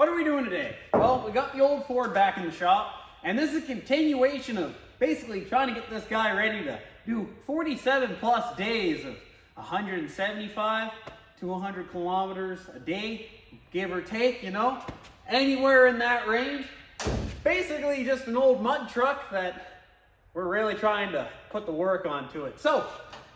What are we doing today? Well, we got the old Ford back in the shop, and this is a continuation of basically trying to get this guy ready to do 47 plus days of 175 to 100 kilometers a day, give or take, you know, anywhere in that range. Basically just an old mud truck that we're really trying to put the work onto it. So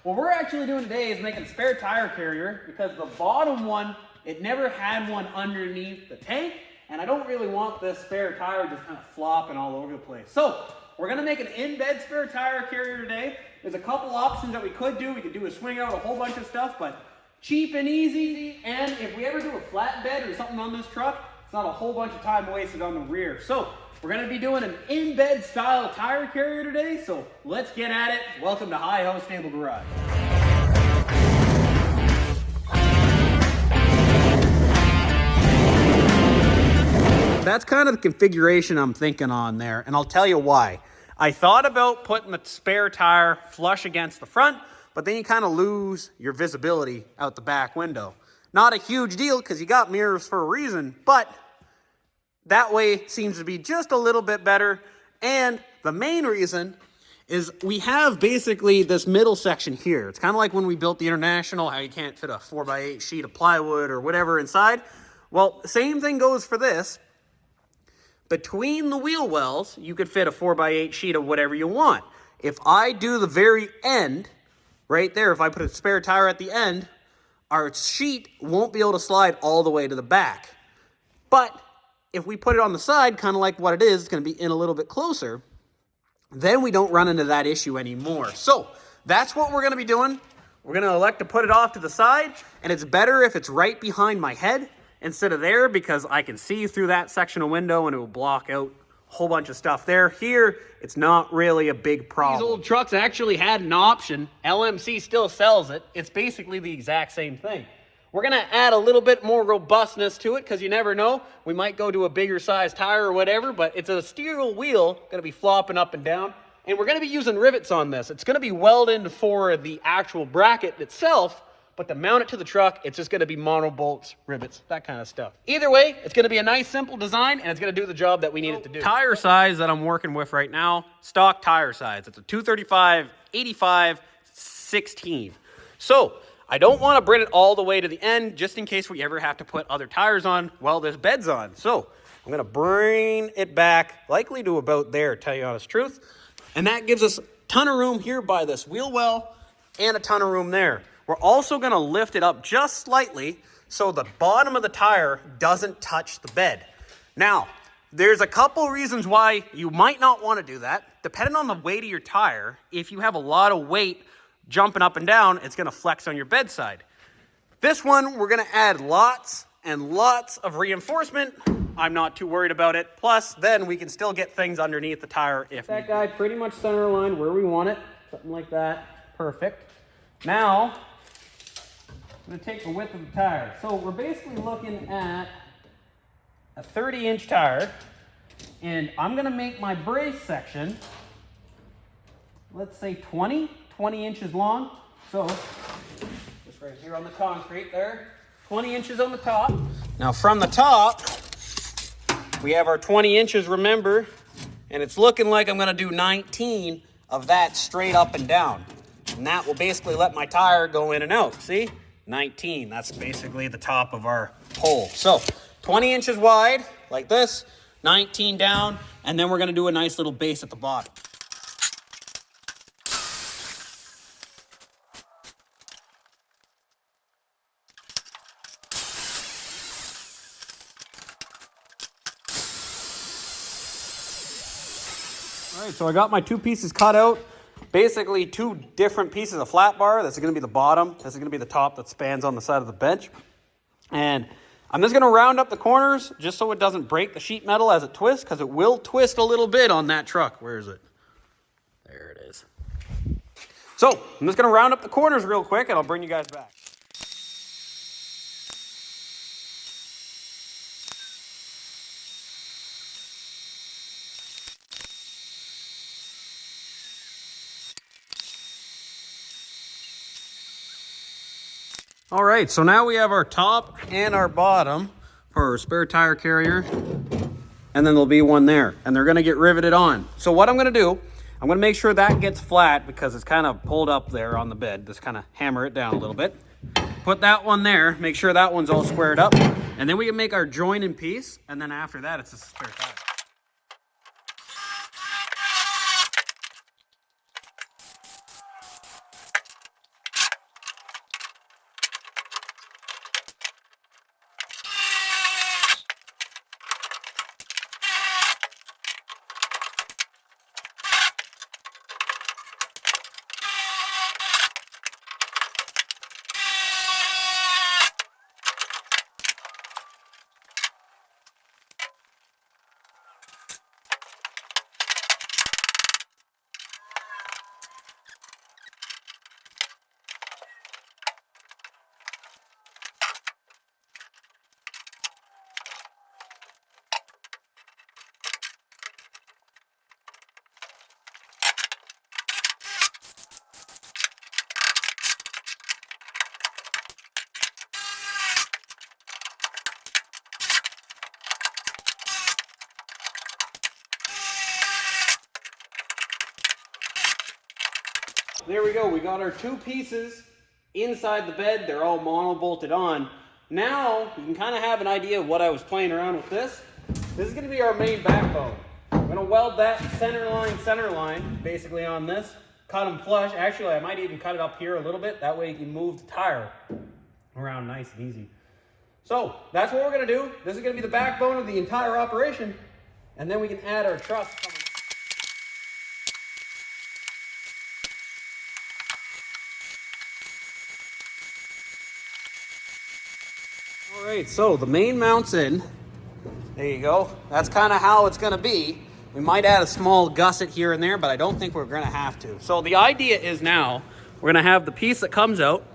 what we're actually doing today is making a spare tire carrier, because the bottom one, it never had one underneath the tank, and I don't really want this spare tire just kind of flopping all over the place. So we're gonna make an in-bed spare tire carrier today. There's a couple options that we could do. We could do a swing out, a whole bunch of stuff, but cheap and easy. And if we ever do a flatbed or something on this truck, it's not a whole bunch of time wasted on the rear. So we're gonna be doing an in-bed style tire carrier today. So let's get at it. Welcome to Hi-Ho Stable Garage. That's kind of the configuration I'm thinking on there, and I'll tell you why. I thought about putting the spare tire flush against the front, but then you kind of lose your visibility out the back window. Not a huge deal because you got mirrors for a reason, but that way seems to be just a little bit better. And the main reason is we have basically this middle section here. It's kind of like when we built the International, how you can't fit a 4x8 sheet of plywood or whatever inside. Well, the same thing goes for this. Between the wheel wells, you could fit a 4x8 sheet of whatever you want. If I do the very end, right there, if I put a spare tire at the end, our sheet won't be able to slide all the way to the back. But if we put it on the side, kind of like what it is, it's going to be in a little bit closer, then we don't run into that issue anymore. So that's what we're going to be doing. We're going to elect to put it off to the side, and it's better if it's right behind my head instead of there, because I can see through that section of window and it will block out a whole bunch of stuff there. Here, it's not really a big problem. These old trucks actually had an option. LMC still sells it. It's basically the exact same thing. We're gonna add a little bit more robustness to it, because you never know. We might go to a bigger size tire or whatever, but it's a steel wheel, gonna be flopping up and down. And we're gonna be using rivets on this. It's gonna be welded for the actual bracket itself, but to mount it to the truck, it's just gonna be mono bolts, rivets, that kind of stuff. Either way, it's gonna be a nice, simple design, and it's gonna do the job that we need it to do. Tire size that I'm working with right now, stock tire size. It's a 235, 85, 16. So I don't wanna bring it all the way to the end, just in case we ever have to put other tires on while this bed's on. So I'm gonna bring it back, likely to about there, tell you the honest truth. And that gives us a ton of room here by this wheel well, and a ton of room there. We're also gonna lift it up just slightly so the bottom of the tire doesn't touch the bed. Now, there's a couple reasons why you might not wanna do that. Depending on the weight of your tire, if you have a lot of weight jumping up and down, it's gonna flex on your bedside. This one, we're gonna add lots and lots of reinforcement. I'm not too worried about it. Plus, then we can still get things underneath the tire if that guy pretty much center aligned where we want it, something like that, perfect. Now, I'm gonna take the width of the tire. So we're basically looking at a 30-inch tire, and I'm gonna make my brace section, let's say 20 inches long. So just right here on the concrete there, 20 inches on the top. Now from the top, we have our 20 inches, remember, and it's looking like I'm gonna do 19 of that straight up and down. And that will basically let my tire go in and out, see? 19, that's basically the top of our hole. So 20 inches wide, like this, 19 down, and then we're gonna do a nice little base at the bottom. All right, so I got my two pieces cut out. Basically two different pieces of flat bar. This is gonna be the bottom. This is gonna be the top that spans on the side of the bench. And I'm just gonna round up the corners just so it doesn't break the sheet metal as it twists, because it will twist a little bit on that truck. Where is it? There it is. So I'm just gonna round up the corners real quick and I'll bring you guys back. All right, so now we have our top and our bottom or spare tire carrier, and then there'll be one there, and they're gonna get riveted on. So what I'm gonna do, I'm gonna make sure that gets flat because it's kind of pulled up there on the bed. Just kind of hammer it down a little bit. Put that one there, make sure that one's all squared up, and then we can make our join in piece, and then after that, it's a spare tire. There we go, we got our two pieces inside the bed. They're all mono bolted on. Now you can kind of have an idea of what I was playing around with this. This is going to be our main backbone. I'm going to weld that center line basically on this, cut them flush. Actually, I might even cut it up here a little bit, that way you can move the tire around nice and easy. So that's what we're going to do. This is going to be the backbone of the entire operation, and then we can add our truss. Alright, so the main mount's in. There you go. That's kind of how it's going to be. We might add a small gusset here and there, but I don't think we're going to have to. So the idea is now we're going to have the piece that comes out,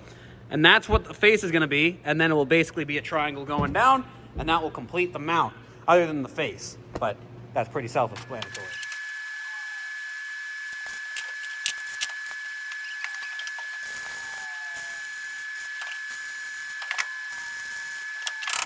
and that's what the face is going to be, and then it will basically be a triangle going down, and that will complete the mount, other than the face. But that's pretty self-explanatory.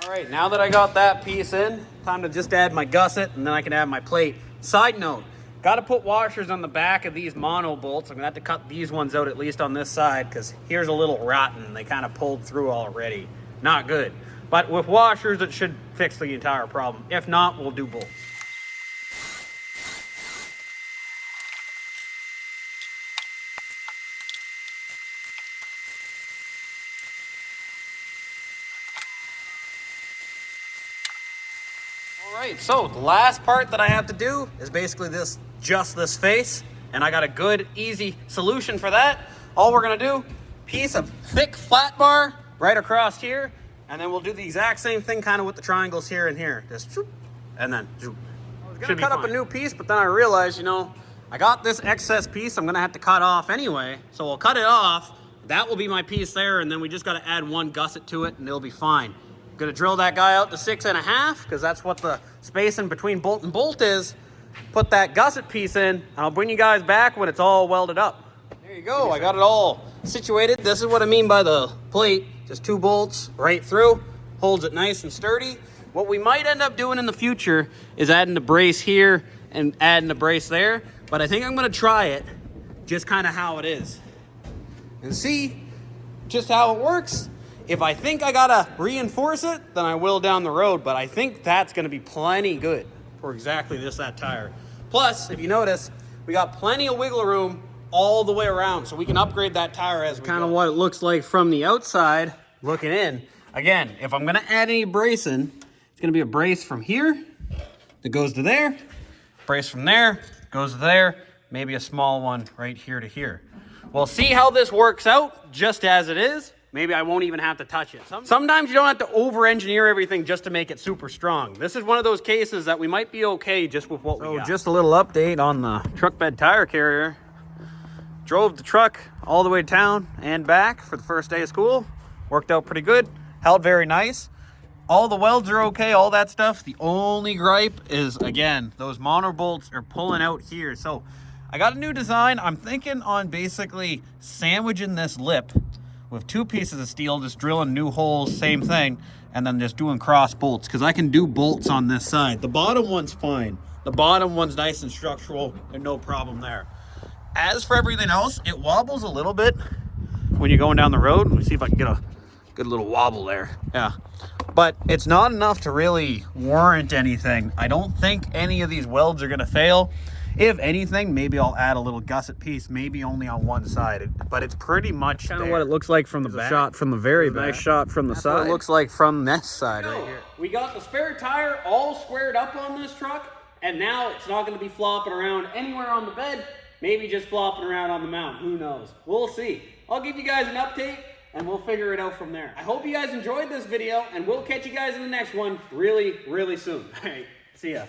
All right, now that I got that piece in, time to just add my gusset, and then I can add my plate. Side note, got to put washers on the back of these mono bolts. I'm gonna have to cut these ones out at least on this side, because here's a little rotten. They kind of pulled through already. Not good. But with washers, it should fix the entire problem. If not, we'll do bolts. Alright, so the last part that I have to do is basically just this face, and I got a good, easy solution for that. All we're going to do, piece of thick flat bar right across here, and then we'll do the exact same thing kind of with the triangles here and here. Just shoop, and then shoop. I was going to cut up a new piece, but then I realized, you know, I got this excess piece I'm going to have to cut off anyway, so we'll cut it off. That will be my piece there, and then we just got to add one gusset to it, and it'll be fine. Gonna drill that guy out to 6.5 because that's what the space in between bolt and bolt is. Put that gusset piece in, and I'll bring you guys back when it's all welded up. There you go, I got it all situated. This is what I mean by the plate. Just 2 bolts right through, holds it nice and sturdy. What we might end up doing in the future is adding a brace here and adding a brace there, but I think I'm gonna try it just kind of how it is and see just how it works. If I think I gotta reinforce it, then I will down the road, but I think that's gonna be plenty good for exactly that tire. Plus, if you notice, we got plenty of wiggle room all the way around, so we can upgrade that tire as we go. Kind of what it looks like from the outside, looking in. Again, if I'm gonna add any bracing, it's gonna be a brace from here that goes to there, brace from there, goes to there, maybe a small one right here to here. We'll see how this works out just as it is. Maybe I won't even have to touch it. Sometimes you don't have to over-engineer everything just to make it super strong. This is one of those cases that we might be okay just with what we got. So just a little update on the truck bed tire carrier. Drove the truck all the way to town and back for the first day of school. Worked out pretty good. Held very nice. All the welds are okay, all that stuff. The only gripe is, again, those mono bolts are pulling out here. So I got a new design. I'm thinking on basically sandwiching this lip with 2 pieces of steel, just drilling new holes, same thing, and then just doing cross bolts, because I can do bolts on this side. The bottom one's fine. The bottom one's nice and structural, and no problem there. As for everything else, it wobbles a little bit when you're going down the road. Let me see if I can get a good little wobble there. Yeah. But it's not enough to really warrant anything. I don't think any of these welds are gonna fail. If anything, maybe I'll add a little gusset piece, maybe only on one side. But it's pretty much kind of what it looks like from the back. Shot from the very back. Nice shot from the side. What it looks like from this side right here. We got the spare tire all squared up on this truck, and now it's not gonna be flopping around anywhere on the bed, maybe just flopping around on the mount, who knows? We'll see. I'll give you guys an update, and we'll figure it out from there. I hope you guys enjoyed this video, and we'll catch you guys in the next one really, really soon. All right, see ya.